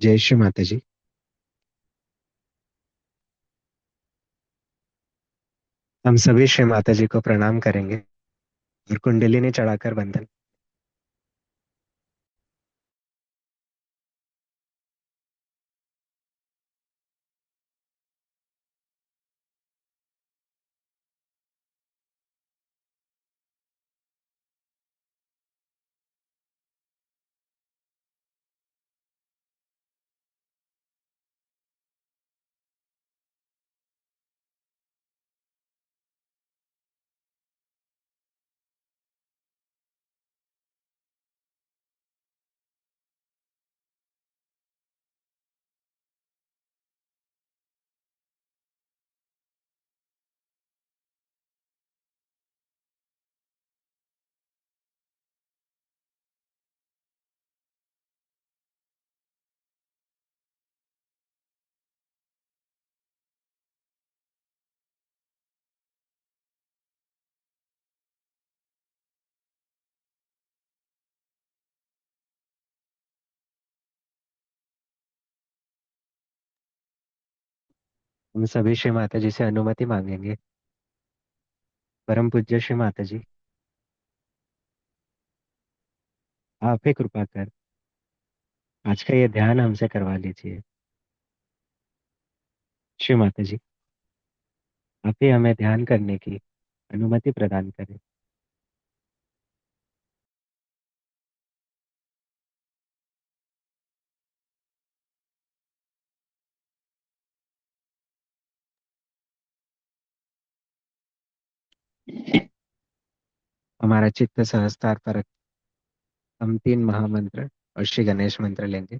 जय श्री माता जी। हम सभी श्री माता जी को प्रणाम करेंगे और कुंडलिनी चढ़ाकर बंधन। हम सभी श्री माता जी से अनुमति मांगेंगे। परम पूज्य श्री माता जी, आप ही कृपा कर आज का ये ध्यान हमसे करवा लीजिए। श्री माता जी, आप ही हमें ध्यान करने की अनुमति प्रदान करें। हमारा चित्त सहस्तार पर रख, हम तीन महामंत्र और श्री गणेश मंत्र लेंगे।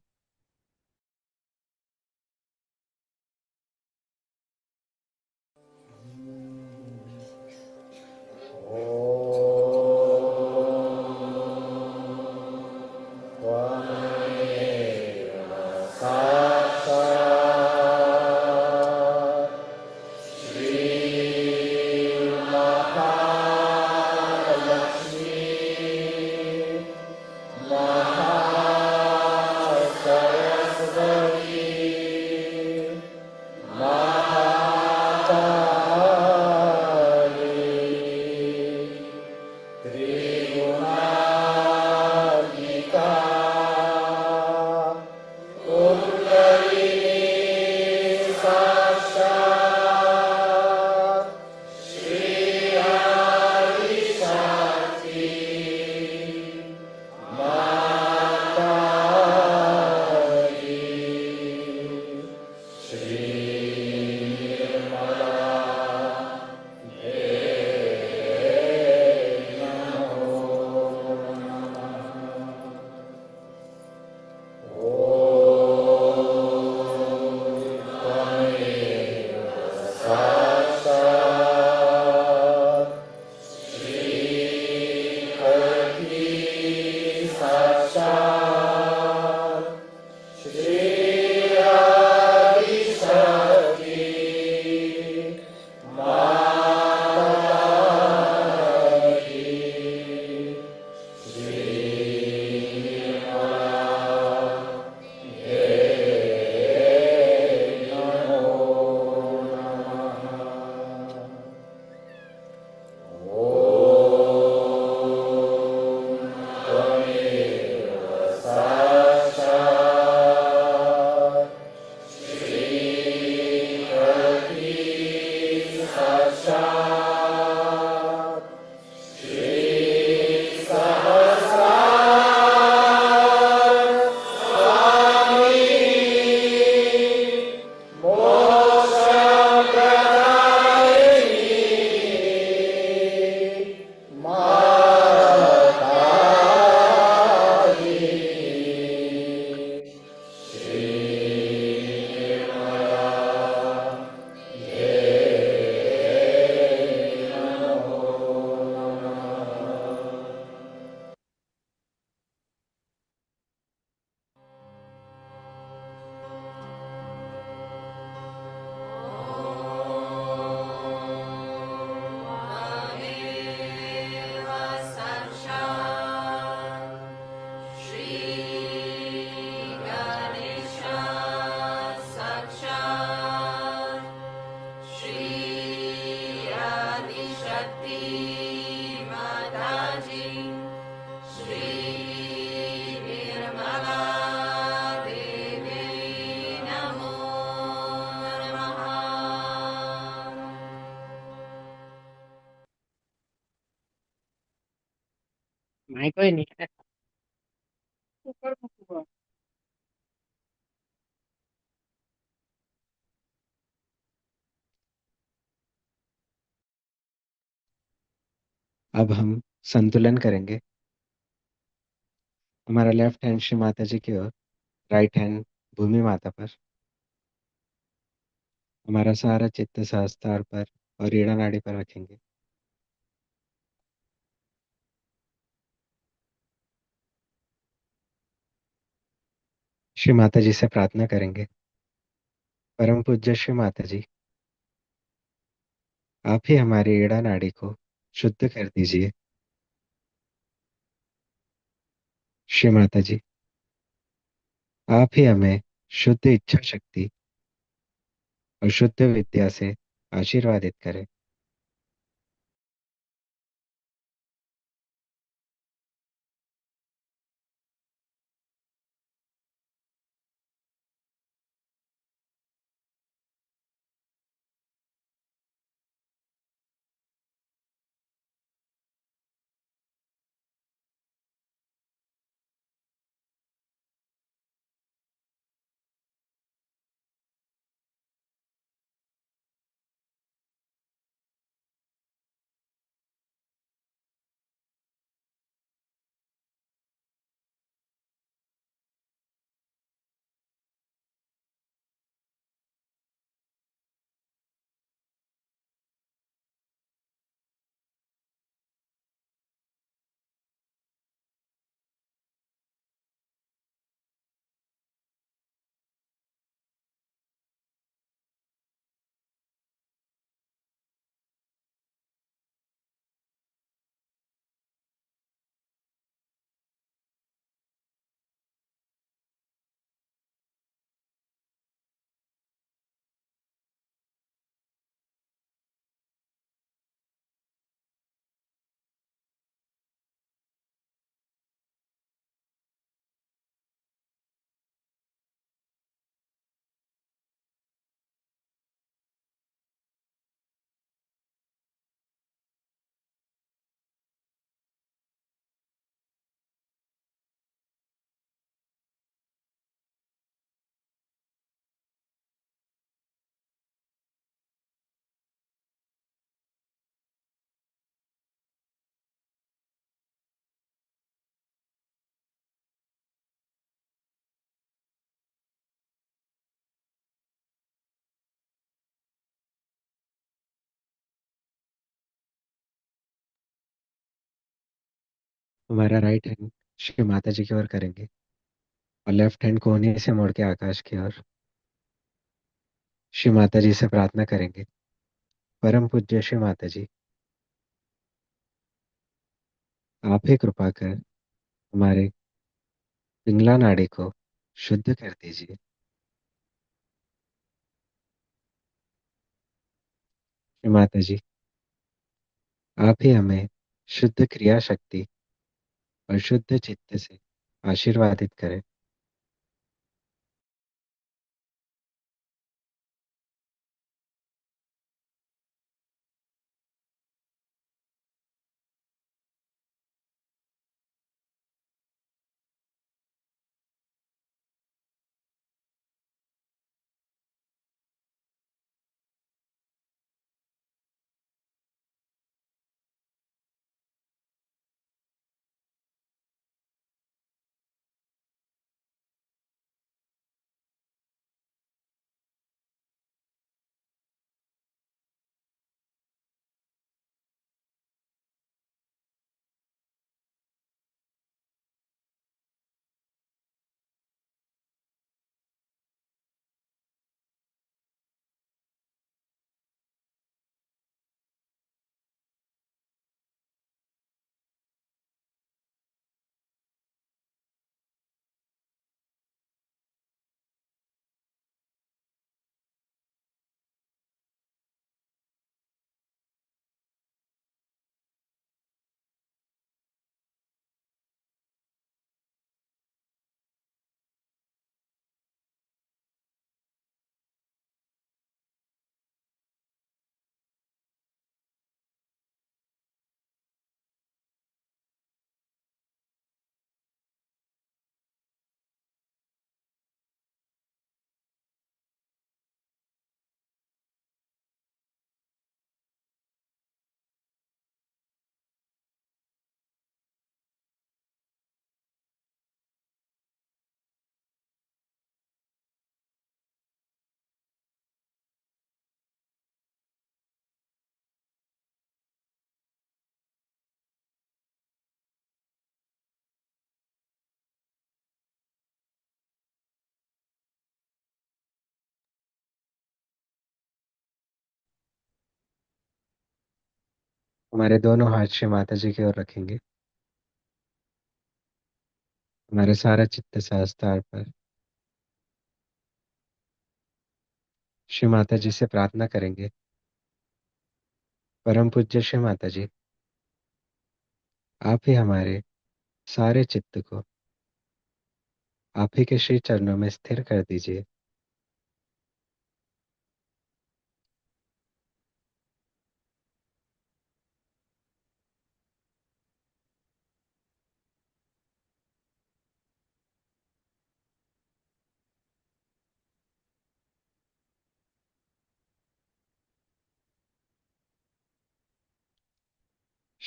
नहीं कोई नहीं है। अब हम संतुलन करेंगे। हमारा लेफ्ट हैंड श्री माता जी की ओर, राइट हैंड भूमि माता पर। हमारा सारा चित्त सहस्त्रार पर और रीढ़ा नाड़ी पर रखेंगे। श्री माता जी से प्रार्थना करेंगे। परम पूज्य श्री माता जी, आप ही हमारी रीढ़ा नाड़ी को शुद्ध कर दीजिए। श्री माता जी, आप ही हमें शुद्ध इच्छा शक्ति और शुद्ध विद्या से आशीर्वादित करें। हमारा राइट हैंड श्री माता जी की ओर करेंगे और लेफ्ट हैंड कोहनी से मोड़ के आकाश की ओर। श्री माता जी से प्रार्थना करेंगे। परम पूज्य श्री माता जी, आप ही कृपा कर हमारे पिंगला नाड़ी को शुद्ध कर दीजिए। श्री माता जी, आप ही हमें शुद्ध क्रिया शक्ति और शुद्ध चित्त से आशीर्वादित करें। हमारे दोनों हाथ श्री माता जी की ओर रखेंगे। हमारे सारा चित्त सहस्त्र पर श्री माता जी से प्रार्थना करेंगे। परम पूज्य श्री माता जी, आप ही हमारे सारे चित्त को आप ही के श्री चरणों में स्थिर कर दीजिए।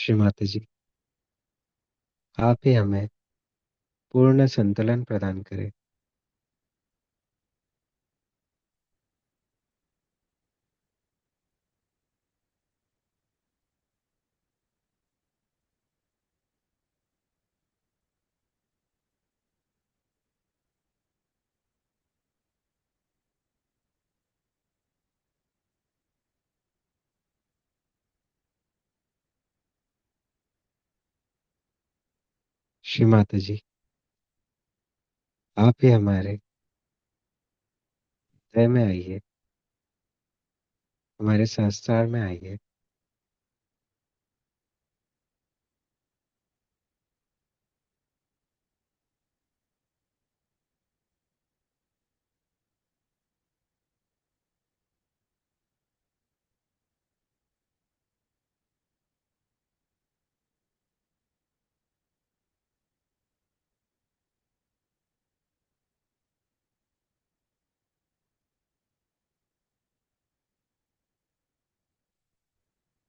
श्री माता जी, आप ही हमें पूर्ण संतुलन प्रदान करें। श्री माता जी, आप ही हमारे हृदय में आइए, हमारे संस्कार में आइए।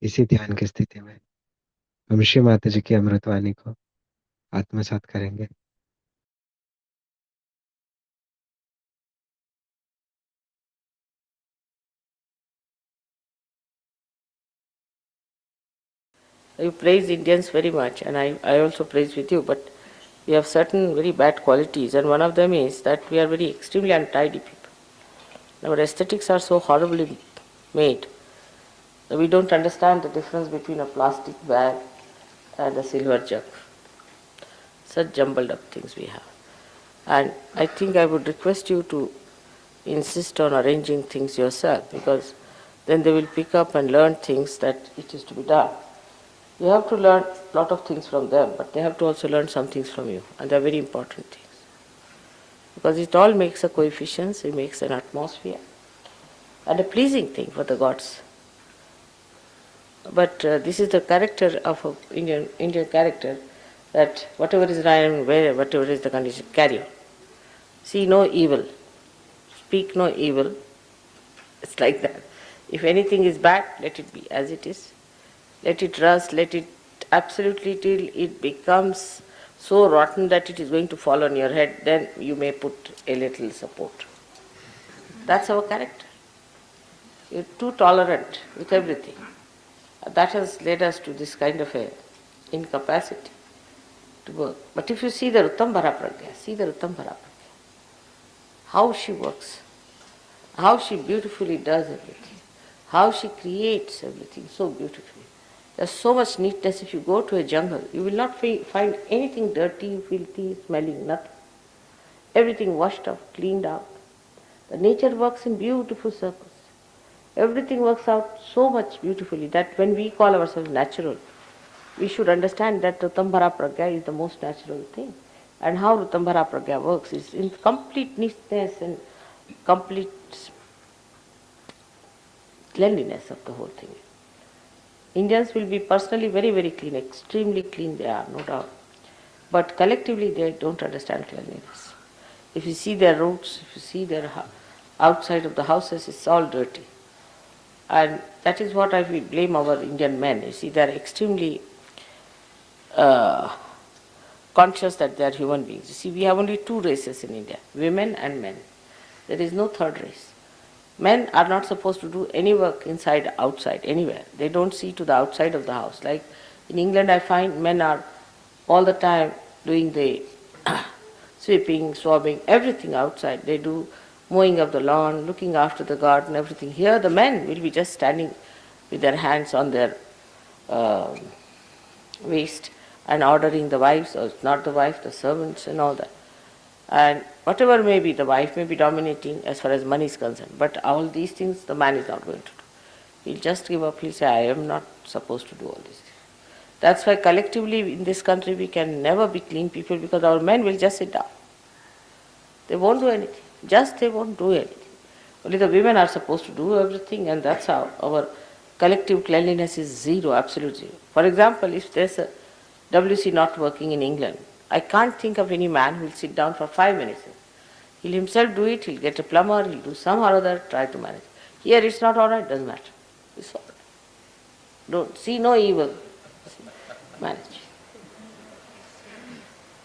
इसी ध्यान की स्थिति में हम श्री माता जी की अमृतवाणी को आत्मसात करेंगे। You praise Indians very much, and I also praise with you, but we have certain very bad qualities, and one of them is that we are very extremely untidy people. Our aesthetics are so horribly made that we don't understand the difference between a plastic bag and a silver jug. Such jumbled up things we have. And I think I would request you to insist on arranging things yourself, because then they will pick up and learn things that it is to be done. You have to learn a lot of things from them, but they have to also learn some things from you, and they are very important things. Because it all makes a coefficient, it makes an atmosphere, and a pleasing thing for the gods. But this is the character of an Indian character, that whatever is right, whatever is the condition, carry on. See no evil, speak no evil. It's like that. If anything is bad, let it be as it is. Let it rust, let it absolutely till it becomes so rotten that it is going to fall on your head, then you may put a little support. That's our character. You're too tolerant with everything. That has led us to this kind of a incapacity to work. But if you see the Rutambara Pragya, see the Rutambara Pragya, how she works, how she beautifully does everything, how she creates everything so beautifully. There's so much neatness. If you go to a jungle, you will not find anything dirty, filthy, smelling, nothing. Everything washed up, cleaned out. The nature works in beautiful circles. Everything works out so much beautifully that when we call ourselves natural, we should understand that Rutambara Pragya is the most natural thing. And how Rutambara Pragya works is in complete neatness and complete cleanliness of the whole thing. Indians will be personally very, very clean, extremely clean they are, no doubt. But collectively they don't understand cleanliness. If you see their roads, if you see their outside of the houses, it's all dirty. And that is what I will blame our Indian men. You see, they are extremely uh, conscious that they are human beings. You see, we have only two races in India, women and men. There is no third race. Men are not supposed to do any work inside, outside, anywhere. They don't see to the outside of the house. Like in England, I find men are all the time doing the sweeping, swabbing, everything outside. They do mowing of the lawn, looking after the garden, everything. Here, the men will be just standing with their hands on their um waste and ordering the wives, or not the wife, the servants and all that. And whatever may be, the wife may be dominating as far as money is concerned, but all these things the man is not going to do. He'll just give up, he'll say, I am not supposed to do all these things. That's why collectively in this country we can never be clean people, because our men will just sit down. They won't do anything. Just they won't do anything. Only the women are supposed to do everything, and that's how our collective cleanliness is zero, absolute zero. For example, if there's a WC not working in England, I can't think of any man who will sit down for 5 minutes. He'll himself do it, he'll get a plumber, he'll do some or other, try to manage. Here it's not alright, doesn't matter. It's alright. Don't see no evil. Manage.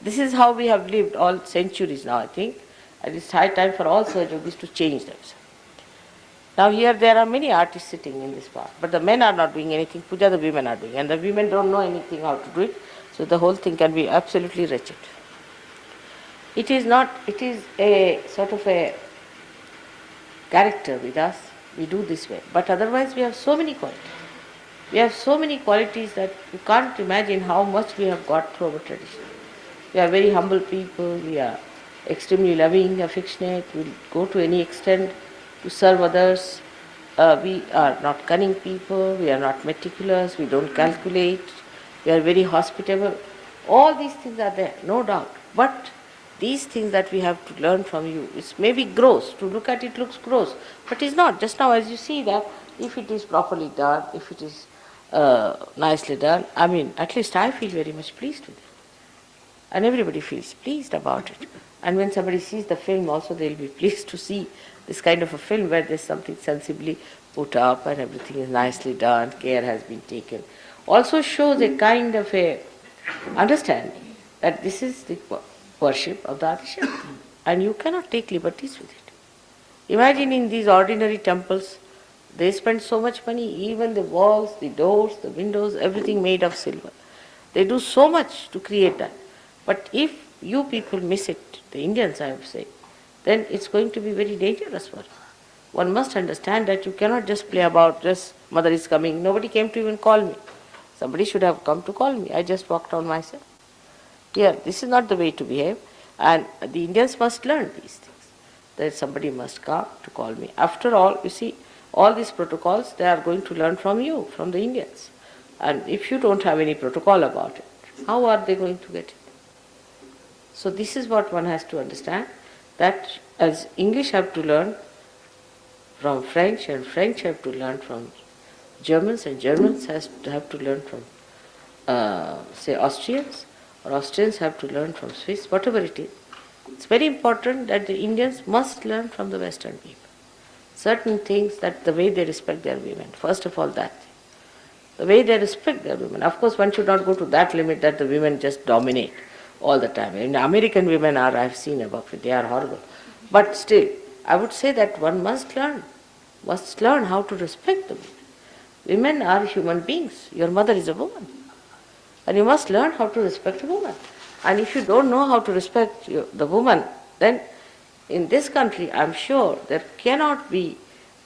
This is how we have lived all centuries now, I think, and it's high time for all surgeries to change themselves. Now here there are many artists sitting in this part, but the men are not doing anything, puja the women are doing, and the women don't know anything how to do it, so the whole thing can be absolutely wretched. It is not, it is a sort of a character with us, we do this way, but otherwise we have so many qualities. We have so many qualities that you can't imagine how much we have got through our tradition. We are very humble people, we are extremely loving, affectionate, we go to any extent to serve others. We are not cunning people, we are not meticulous, we don't calculate, we are very hospitable. All these things are there, no doubt. But these things that we have to learn from you, it may be gross, to look at it looks gross, but it's not. Just now as you see that, if it is properly done, if it is nicely done, I mean, at least I feel very much pleased with it. And everybody feels pleased about it. And when somebody sees the film also, they'll be pleased to see this kind of a film where there's something sensibly put up and everything is nicely done, care has been taken. Also shows a kind of a understanding that this is the worship of the Adishakti, and you cannot take liberties with it. Imagine in these ordinary temples, they spend so much money, even the walls, the doors, the windows, everything made of silver. They do so much to create that. But if you people miss it, the Indians I would say, then it's going to be very dangerous for you. One must understand that you cannot just play about, just mother is coming. Nobody came to even call me. Somebody should have come to call me. I just walked on myself. Here, this is not the way to behave, and the Indians must learn these things. That somebody must come to call me. After all, you see, all these protocols, they are going to learn from you, from the Indians. And if you don't have any protocol about it, how are they going to get it? So this is what one has to understand, that as English have to learn from French, and French have to learn from Germans, and Germans have to learn from, say, Austrians, or Austrians have to learn from Swiss, whatever it is. It's very important that the Indians must learn from the Western people. Certain things, that the way they respect their women, first of all that. The way they respect their women. Of course, one should not go to that limit that the women just dominate all the time. And American women are, I've seen about it, they are horrible. But still, I would say that one must learn how to respect the women. Women are human beings. Your mother is a woman. And you must learn how to respect a woman. And if you don't know how to respect the woman, then in this country, I'm sure there cannot be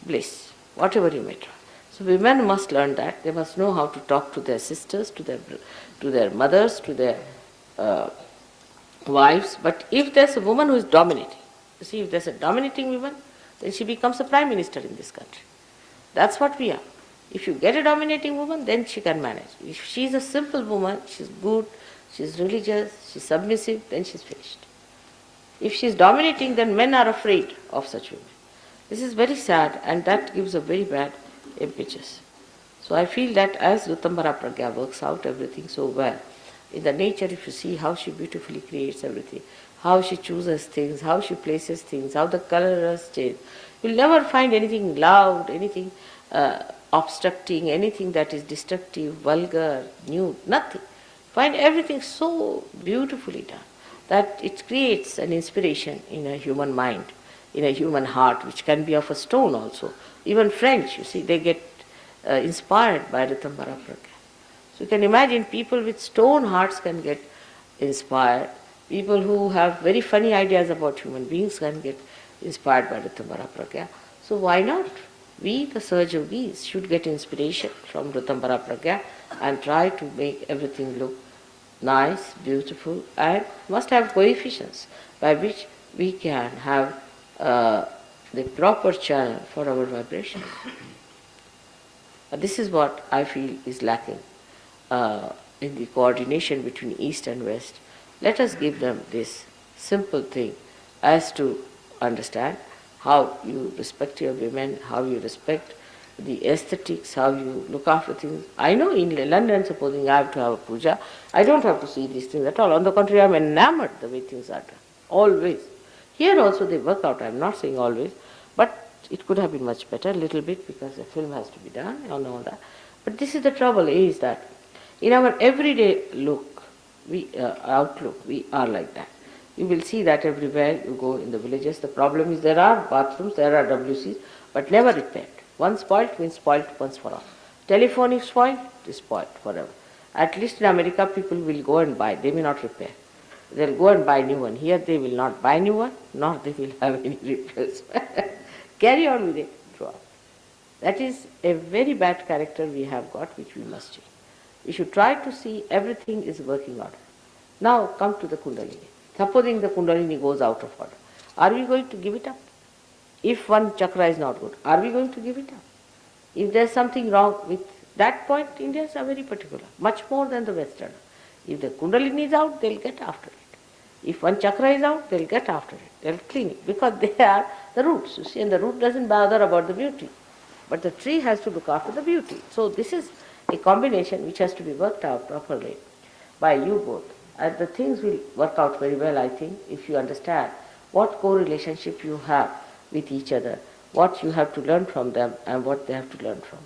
bliss, whatever you may try. So women must learn that. They must know how to talk to their sisters, to their mothers, to their wives. But if there's a woman who is dominating, you see, if there's a dominating woman, then she becomes a prime minister in this country. That's what we are. If you get a dominating woman, then she can manage. If she's a simple woman, she's good, she's religious, she's submissive, then she's finished. If she's dominating, then men are afraid of such women. This is very sad, and that gives a very bad impetus. So I feel that as Ritambara Pragya works out everything so well, in the nature, if you see how she beautifully creates everything, how she chooses things, how she places things, how the colors change, you'll never find anything loud, anything obstructing, anything that is destructive, vulgar, nude, nothing. Find everything so beautifully done that it creates an inspiration in a human mind, in a human heart, which can be of a stone also. Even French, you see, they get inspired by Ritambara Pragya. So you can imagine people with stone hearts can get inspired. People who have very funny ideas about human beings can get inspired by Ritambara Pragya. So why not? We, the Sahaja yogis, should get inspiration from Ritambara Pragya and try to make everything look nice, beautiful, and must have coefficients by which we can have the proper channel for our vibrations. This is what I feel is lacking in the coordination between East and West. Let us give them this simple thing as to understand how you respect your women, how you respect the aesthetics, how you look after things. I know in London, supposing I have to have a puja, I don't have to see these things at all. On the contrary, I am enamored the way things are done. Always. Here also they work out, I am not saying always, but it could have been much better, a little bit, because the film has to be done and all that. But this is the trouble, is that in our everyday look, outlook, we are like that. You will see that everywhere you go in the villages. The problem is there are bathrooms, there are WCs, but never repaired. Once spoiled means spoiled once for all. Telephone is spoiled, it is spoiled forever. At least in America, people will go and buy, they may not repair. They'll go and buy new one. Here they will not buy new one, nor they will have any repairs. Carry on with it throughout. That is a very bad character we have got, which we must change. We should try to see everything is working order. Now come to the Kundalini. Supposing the Kundalini goes out of order, are we going to give it up? If one chakra is not good, are we going to give it up? If there is something wrong with that point, Indians are very particular, much more than the Western. If the Kundalini is out, they'll get after it. If one chakra is out, they'll get after it. They'll clean it because they are the roots, you see, and the root doesn't bother about the beauty. But the tree has to look after the beauty. So this is a combination which has to be worked out properly by you both. And the things will work out very well, I think, if you understand what co-relationship you have with each other, what you have to learn from them and what they have to learn from.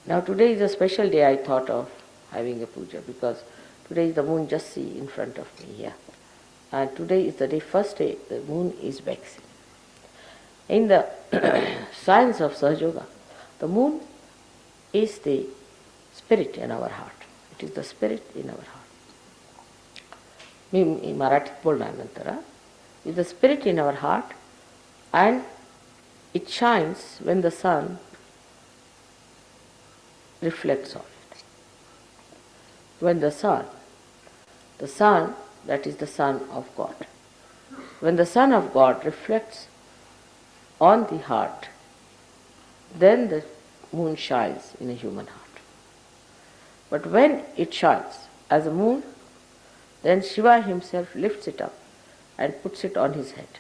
Now today is a special day I thought of having a puja because today is the moon just see in front of me here. And today is the day, first day the moon is waxing. In the science of Sahaja Yoga, the moon is the spirit in our heart. It is the spirit in our heart. मी मराठीत बोलणार नंतर is the spirit in our heart and it shines when the sun reflects on it. When the sun, that is the Son of God, when the Son of God reflects on the heart, then the moon shines in a human heart. But when it shines as a moon, then Shiva himself lifts it up and puts it on his head.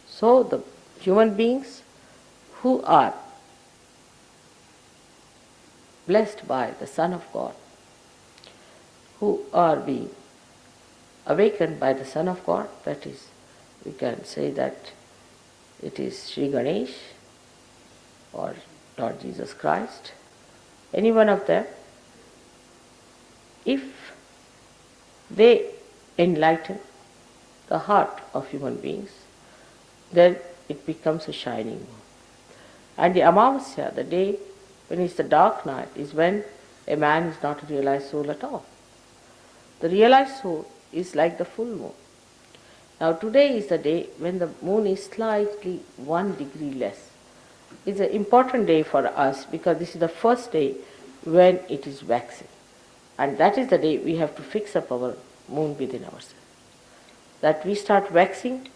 So the human beings who are blessed by the Son of God, who are being awakened by the Son of God, that is, we can say that it is Sri Ganesh or Lord Jesus Christ, any one of them, if they enlighten the heart of human beings, then it becomes a shining moon. And the Amavasya, the day when it's the dark night, is when a man is not a realized soul at all. The realized soul is like the full moon. Now today is the day when the moon is slightly 1 degree less. It's an important day for us because this is the first day when it is waxing. And that is the day we have to fix up our moon within ourselves. That we start waxing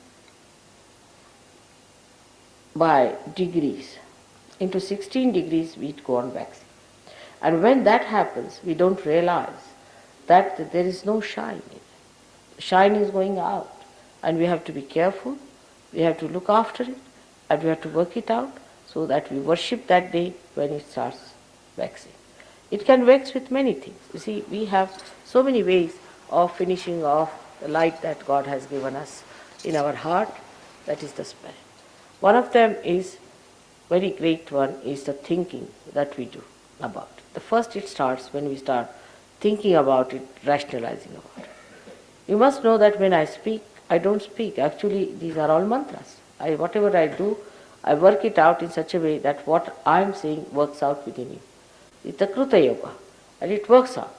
by degrees. Into 16 degrees we go on waxing. And when that happens, we don't realize that there is no shine. Shine is going out. And we have to be careful, we have to look after it, and we have to work it out so that we worship that day when it starts waxing. It can wax with many things. You see, we have so many ways of finishing off the light that God has given us in our heart, that is the spirit. One of them is, very great one, is the thinking that we do about it. The first it starts when we start thinking about it, rationalizing about it. You must know that when I speak, I don't speak. Actually, these are all mantras. Whatever I do, I work it out in such a way that what I am saying works out within you. It's the Kruta Yoga, and it works out.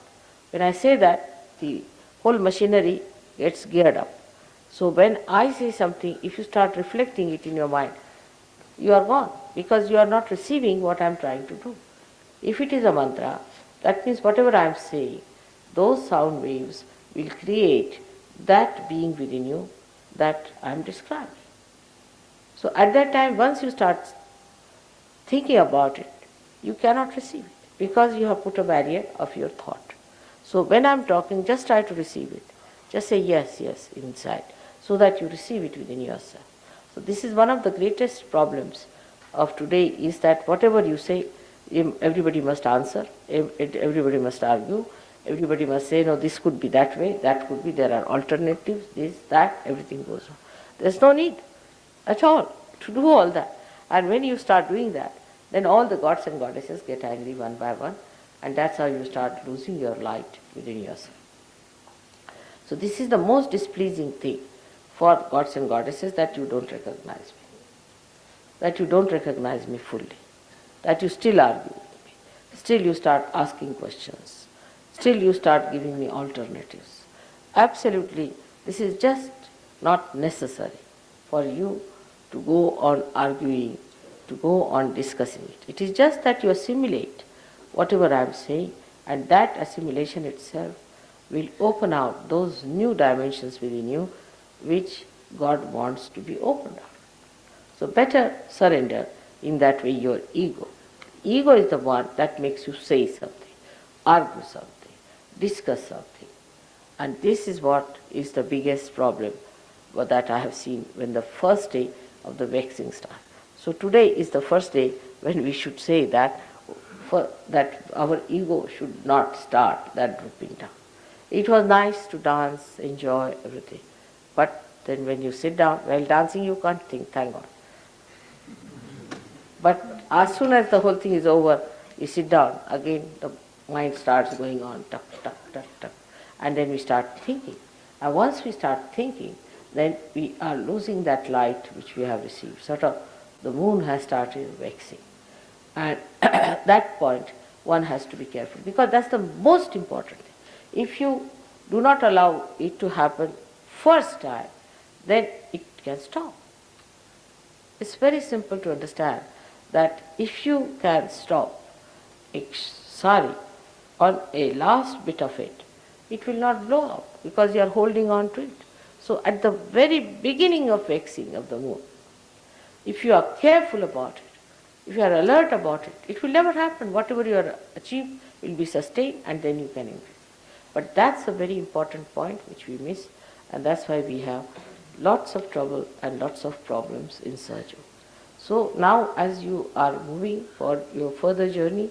When I say that, the whole machinery gets geared up. So when I say something, if you start reflecting it in your mind, you are gone because you are not receiving what I am trying to do. If it is a mantra, that means whatever I am saying, those sound waves will create that being within you that I am describing. So at that time, once you start thinking about it, you cannot receive it because you have put a barrier of your thought. So when I'm talking, just try to receive it. Just say yes, yes inside so that you receive it within yourself. So this is one of the greatest problems of today is that whatever you say, everybody must answer, everybody must argue, everybody must say, no, this could be that way, that could be, there are alternatives, this, that, everything goes on. There's no need at all to do all that. And when you start doing that, then all the gods and goddesses get angry one by one, and that's how you start losing your light within yourself. So this is the most displeasing thing for gods and goddesses, that you don't recognize me, that you don't recognize me fully, that you still argue with me, still you start asking questions, still you start giving me alternatives. Absolutely, this is just not necessary for you to go on arguing, to go on discussing it. It is just that you assimilate whatever I am saying, and that assimilation itself will open out those new dimensions within you which God wants to be opened out. So better surrender in that way your ego. Ego is the one that makes you say something, argue something, discuss something. And this is what is the biggest problem that I have seen when the first day of the vexing starts. So today is the first day when we should say that that our ego should not start that drooping down. It was nice to dance, enjoy everything. But then when you sit down, while dancing you can't think, thank God. But as soon as the whole thing is over, you sit down, again the mind starts going on, tuck, tuck, tuck, tuck. And then we start thinking. And once we start thinking, then we are losing that light which we have received. Sort of the moon has started waxing. And at that point, one has to be careful because that's the most important thing. If you do not allow it to happen first time, then it can stop. It's very simple to understand that if you can stop sari on a last bit of it, it will not blow up because you are holding on to it. So at the very beginning of waxing of the moon, if you are careful about it, if you are alert about it, it will never happen. Whatever you are achieved will be sustained and then you can increase. But that's a very important point which we miss, and that's why we have lots of trouble and lots of problems in Sahaja. So now as you are moving for your further journey,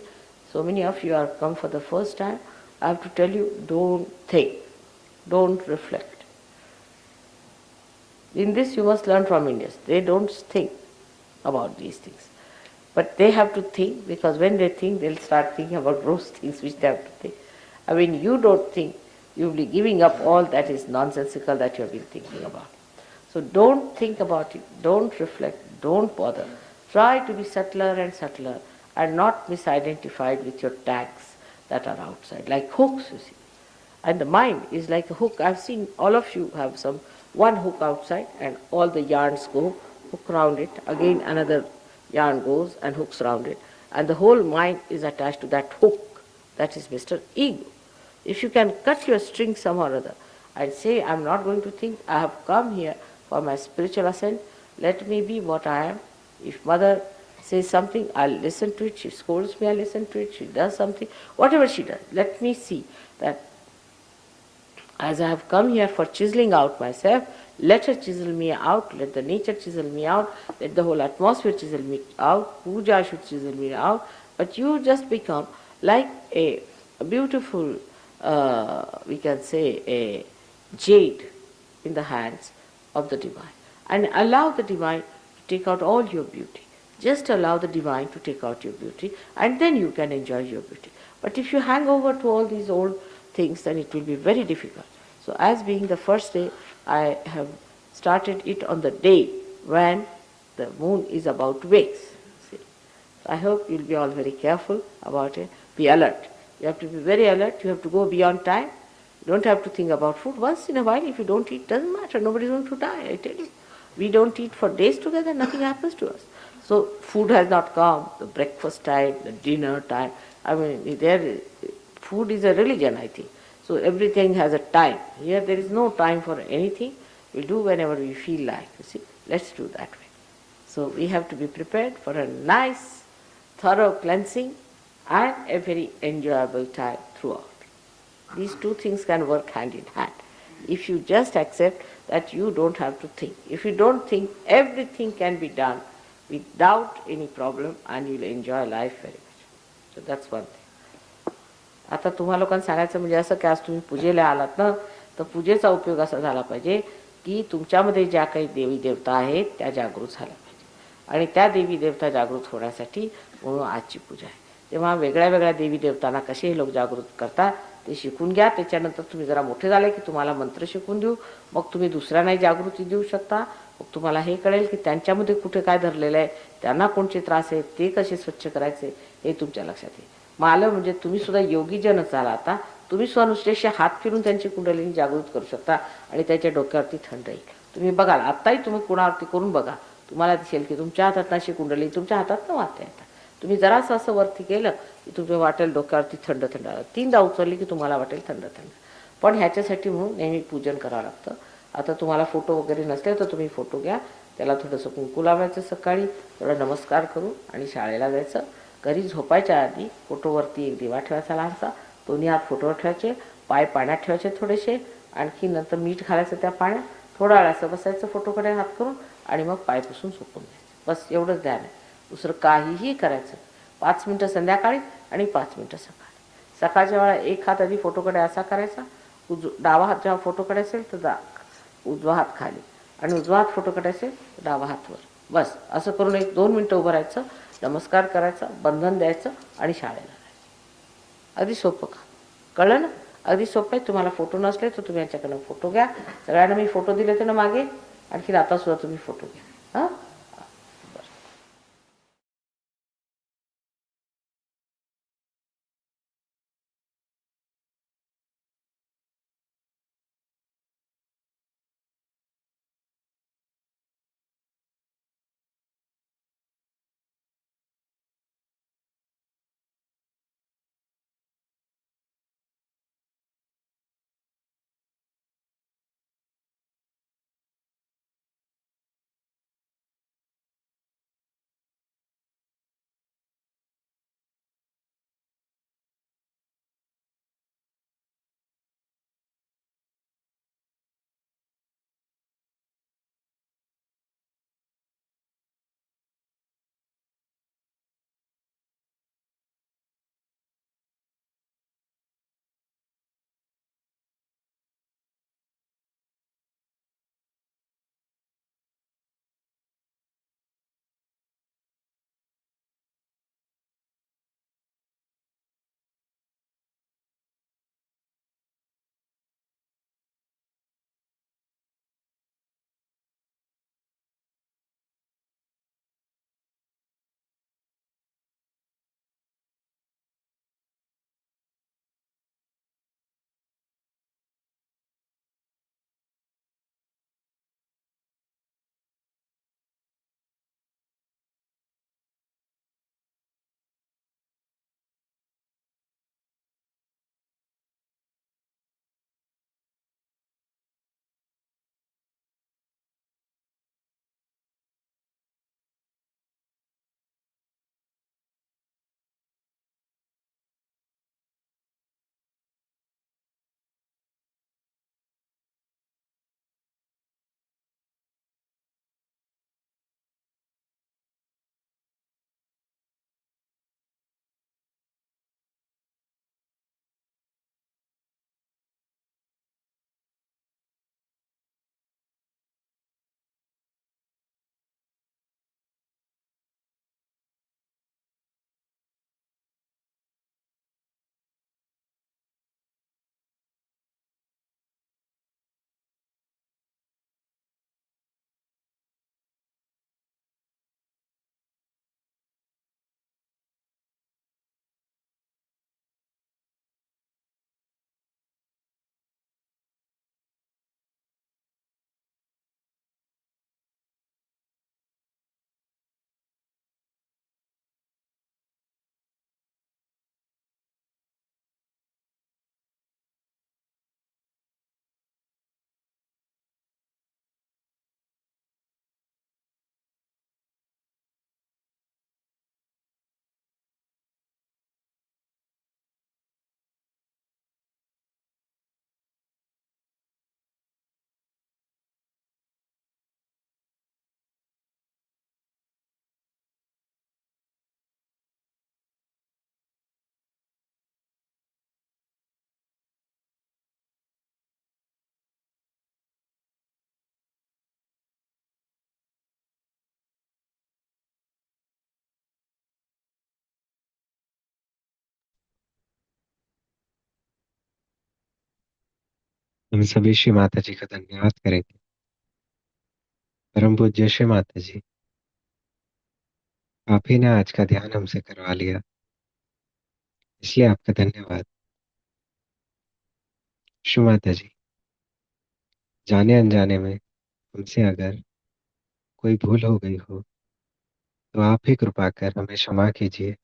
so many of you are come for the first time, I have to tell you, don't think, don't reflect. In this you must learn from Indians. They don't think about these things. But they have to think, because when they think, they'll start thinking about gross things which they have to think. I mean, you don't think, you'll be giving up all that is nonsensical that you have been thinking about. So don't think about it, don't reflect, don't bother. Try to be subtler and subtler and not misidentified with your tags that are outside, like hooks, you see. And the mind is like a hook. I've seen all of you have some one hook outside and all the yarns go, hook round it, again another yarn goes and hooks round it. And the whole mind is attached to that hook. That is Mr. Ego. If you can cut your string somehow or other and say, I'm not going to think, I have come here for my spiritual ascent, let me be what I am. If mother says something, I'll listen to it. She scolds me, I'll listen to it. She does something, whatever she does, let me see that as I have come here for chiseling out myself, let her chisel me out, let the nature chisel me out, let the whole atmosphere chisel me out, puja should chisel me out, but you just become like a beautiful, we can say, a jade in the hands of the divine. And allow the divine to take out all your beauty. Just allow the divine to take out your beauty, and then you can enjoy your beauty. But if you hang over to all these old things, then it will be very difficult. So as being the first day, I have started it on the day when the moon is about to wax. See? So I hope you'll be all very careful about it. Be alert. You have to be very alert. You have to go beyond time. You don't have to think about food. Once in a while, if you don't eat, doesn't matter. Nobody's going to die, I tell you. We don't eat for days together, nothing happens to us. So food has not come, the breakfast time, the dinner time. I mean, food is a religion, I think. So everything has a time. Here there is no time for anything. We do whenever we feel like. You see, let's do that way. So we have to be prepared for a nice, thorough cleansing and a very enjoyable time throughout. These two things can work hand in hand. If you just accept that you don't have to think. If you don't think, everything can be done without any problem and you'll enjoy life very much. So that's one thing. आता तुम्हा लोकांना सांगायचं म्हणजे असं की आज तुम्ही पूजेला आलात ना, तर पूजेचा उपयोग असा झाला पाहिजे की तुमच्यामध्ये ज्या काही देवी देवता आहेत त्या जागृत झाल्या पाहिजे आणि त्या देवी देवता जागृत होण्यासाठी म्हणून आजची पूजा आहे. तेव्हा वेगळ्या वेगळ्या देवी देवतांना कसे हे लोक जागृत करतात ते शिकून घ्या. त्याच्यानंतर तुम्ही जरा मोठे झाले की तुम्हाला मंत्र शिकून देऊ, मग तुम्ही दुसऱ्यांनाही जागृती देऊ शकता. मग तुम्हाला हे कळेल की त्यांच्यामध्ये कुठे काय धरलेलं आहे, त्यांना कोणते त्रास आहेत, ते कसे स्वच्छ करायचे हे तुमच्या लक्षात येईल. मग आलं म्हणजे तुम्ही सुद्धा योगीजनच झाला. आता तुम्ही सुद्धा नुसतेसे हात फिरून त्यांची कुंडलिनी जागृत करू शकता आणि त्याच्या डोक्यावरती थंड येईल. तुम्ही बघाल आत्ताही तुम्ही कुणावरती करून बघा, तुम्हाला दिसेल की तुमच्या हातात अशी कुंडली तुमच्या हातात न वाटता येतात. तुम्ही जरासं असं वरती केलं की तुम्ही वाटेल डोक्यावरती थंड थंड. 3दा उचलली की तुम्हाला वाटेल थंड थंड. पण ह्याच्यासाठी म्हणून नेहमी पूजन करावं लागतं. आता तुम्हाला फोटो वगैरे नसले तर तुम्ही फोटो घ्या, त्याला थोडंसं कुंकू लावायचं सकाळी, थोडा नमस्कार करू आणि शाळेला जायचं. घरी झोपायच्या आधी फोटोवरती एक दिवा ठेवायचा लहानसा, दोन्ही हात फोटोवर ठेवायचे, पाय पाण्यात ठेवायचे थोडेसे, आणखी नंतर मीठ घालायचं त्या पाण्यात, थोडा वेळ असं बसायचं फोटोकडे हात करून आणि मग पाय पुसून झोपून द्यायचं. बस एवढंच ध्यान आहे, दुसरं काहीही करायचं. 5 मिनटं संध्याकाळी आणि 5 मिनटं सकाळी. सकाळच्या वेळा एक हात आधी फोटोकडे असा करायचा, डावा हात जेव्हा फोटोकडे असेल तर उजवा हात खाली आणि उजवा हात फोटोकडे असेल तर डावा हात वर. बस असं करून 1-2 मिनटं उभं राहायचं, नमस्कार करायचा, बंधन द्यायचं आणि शाळेला जायचं. अगदी सोपं का? कळलं ना? अगदी सोपं आहे. तुम्हाला फोटो नसले तर तुम्ही यांच्याकडनं फोटो घ्या. सगळ्यांना मी फोटो दिले होते ना मागे, आणखी आता सुद्धा तुम्ही फोटो घ्या. हां. हम सभी श्री माता जी का धन्यवाद करेंगे। परम पूज्य श्री माता जी, आप ही ने आज का ध्यान हमसे करवा लिया, इसलिए आपका धन्यवाद। श्री माता जी, जाने अनजाने में हमसे अगर कोई भूल हो गई हो तो आप ही कृपा कर हमें क्षमा कीजिए।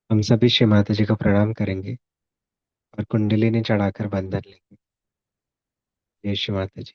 हम सभी श्री माता जी को प्रणाम करेंगे और कुंडलिनी चढ़ाकर बंधन लेंगे। जय श्री माता जी।